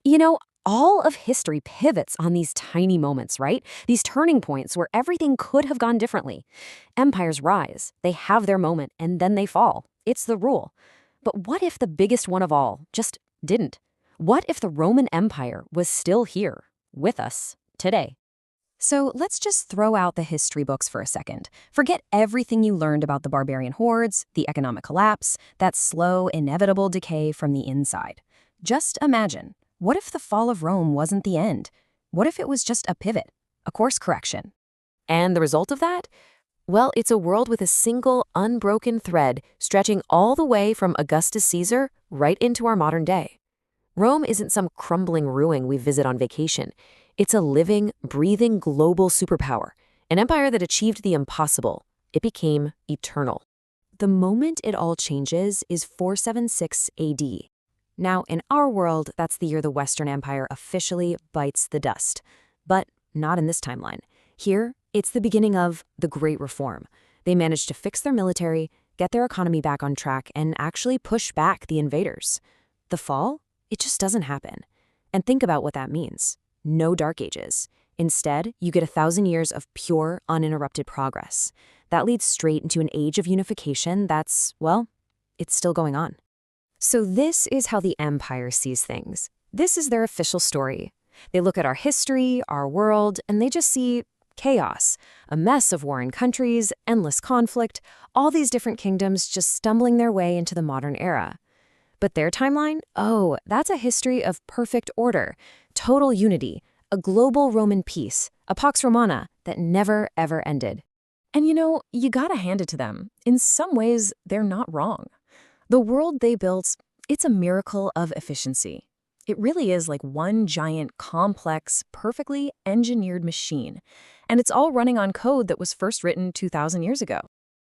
You know, all of history pivots on these tiny moments, right? These turning points where everything could have gone differently. Empires rise, they have their moment, and then they fall. It's the rule. But what if the biggest one of all just didn't? What if the Roman Empire was still here, with us, today? So let's just throw out the history books for a second. Forget everything you learned about the barbarian hordes, the economic collapse, that slow, inevitable decay from the inside. Just imagine, what if the fall of Rome wasn't the end? What if it was just a pivot, a course correction? And the result of that? Well, it's a world with a single, unbroken thread stretching all the way from Augustus Caesar right into our modern day. Rome isn't some crumbling ruin we visit on vacation. It's a living, breathing global superpower, an empire that achieved the impossible. It became eternal. The moment it all changes is 476 AD. Now, in our world, that's the year the Western Empire officially bites the dust. But not in this timeline. Here, it's the beginning of the Great Reform. They managed to fix their military, get their economy back on track, and actually push back the invaders. The fall? It just doesn't happen. And think about what that means. No Dark Ages. Instead, you get 1,000 years of pure, uninterrupted progress. That leads straight into an age of unification that's, well, it's still going on. So this is how the empire sees things. This is their official story. They look at our history, our world, and they just see chaos, a mess of warring countries, endless conflict, all these different kingdoms just stumbling their way into the modern era. But their timeline? Oh, that's a history of perfect order, total unity, a global Roman peace, a Pax Romana that never, ever ended. And you gotta hand it to them. In some ways, they're not wrong. The world they built, it's a miracle of efficiency. It really is like one giant, complex, perfectly engineered machine. And it's all running on code that was first written 2,000 years ago.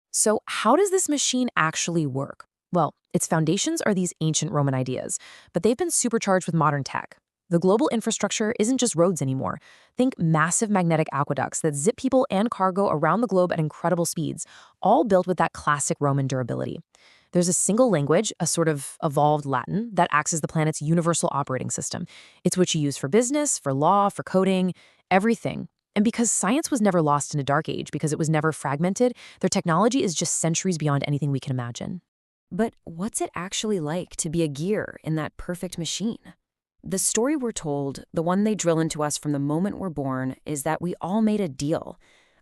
So how does this machine actually work? Well, its foundations are these ancient Roman ideas, but they've been supercharged with modern tech. The global infrastructure isn't just roads anymore. Think massive magnetic aqueducts that zip people and cargo around the globe at incredible speeds, all built with that classic Roman durability. There's a single language, a sort of evolved Latin, that acts as the planet's universal operating system. It's what you use for business, for law, for coding, everything. And because science was never lost in a dark age, because it was never fragmented, their technology is just centuries beyond anything we can imagine. But what's it actually like to be a gear in that perfect machine? The story we're told, the one they drill into us from the moment we're born, is that we all made a deal.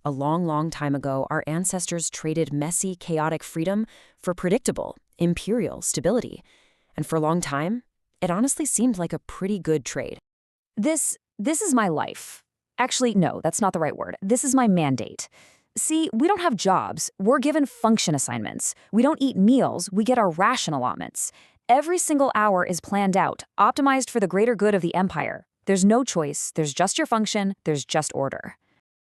A long, long time ago, our ancestors traded messy, chaotic freedom for predictable, imperial stability. And for a long time, it honestly seemed like a pretty good trade. This is my life. Actually, no, that's not the right word. This is my mandate. See, we don't have jobs. We're given function assignments. We don't eat meals. We get our ration allotments. Every single hour is planned out, optimized for the greater good of the empire. There's no choice. There's just your function. There's just order.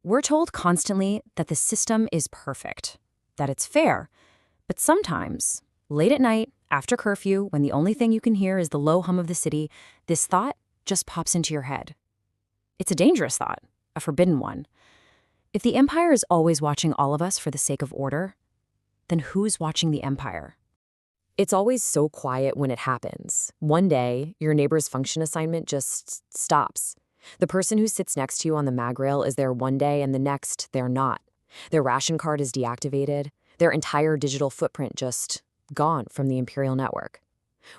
We're told constantly that the system is perfect, that it's fair. But sometimes, late at night, after curfew, when the only thing you can hear is the low hum of the city, this thought just pops into your head. It's a dangerous thought, a forbidden one. If the empire is always watching all of us for the sake of order, then who's watching the empire? It's always so quiet when it happens. One day, your neighbor's function assignment just stops. The person who sits next to you on the mag rail is there one day and the next, they're not. Their ration card is deactivated. Their entire digital footprint just gone from the imperial network.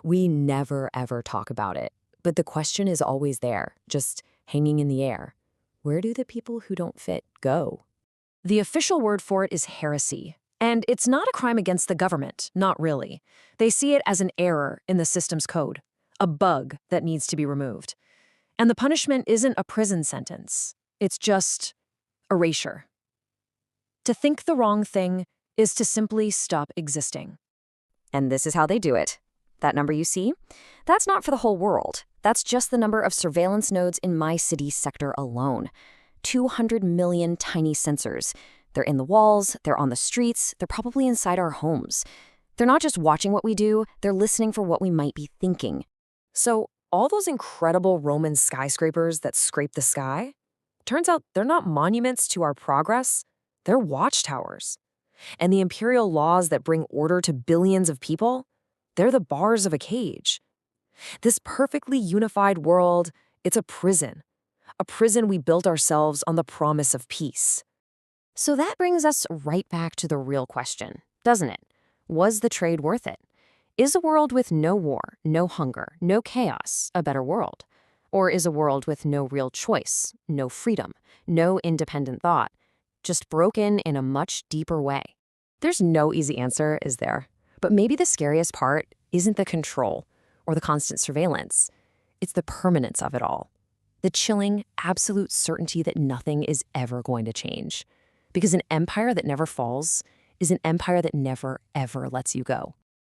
We never, ever talk about it. But the question is always there, just hanging in the air. Where do the people who don't fit go? The official word for it is heresy. And it's not a crime against the government, not really. They see it as an error in the system's code, a bug that needs to be removed. And the punishment isn't a prison sentence. It's just erasure. To think the wrong thing is to simply stop existing. And this is how they do it. That number you see? That's not for the whole world. That's just the number of surveillance nodes in my city sector alone. 200 million tiny sensors. They're in the walls, they're on the streets, they're probably inside our homes. They're not just watching what we do, they're listening for what we might be thinking. So all those incredible Roman skyscrapers that scrape the sky, turns out they're not monuments to our progress, they're watchtowers. And the imperial laws that bring order to billions of people, they're the bars of a cage. This perfectly unified world, it's a prison we built ourselves on the promise of peace. So that brings us right back to the real question, doesn't it? Was the trade worth it? Is a world with no war, no hunger, no chaos a better world? Or is a world with no real choice, no freedom, no independent thought, just broken in a much deeper way? There's no easy answer, is there? But maybe the scariest part isn't the control or the constant surveillance. It's the permanence of it all. The chilling, absolute certainty that nothing is ever going to change. Because an empire that never falls is an empire that never, ever lets you go.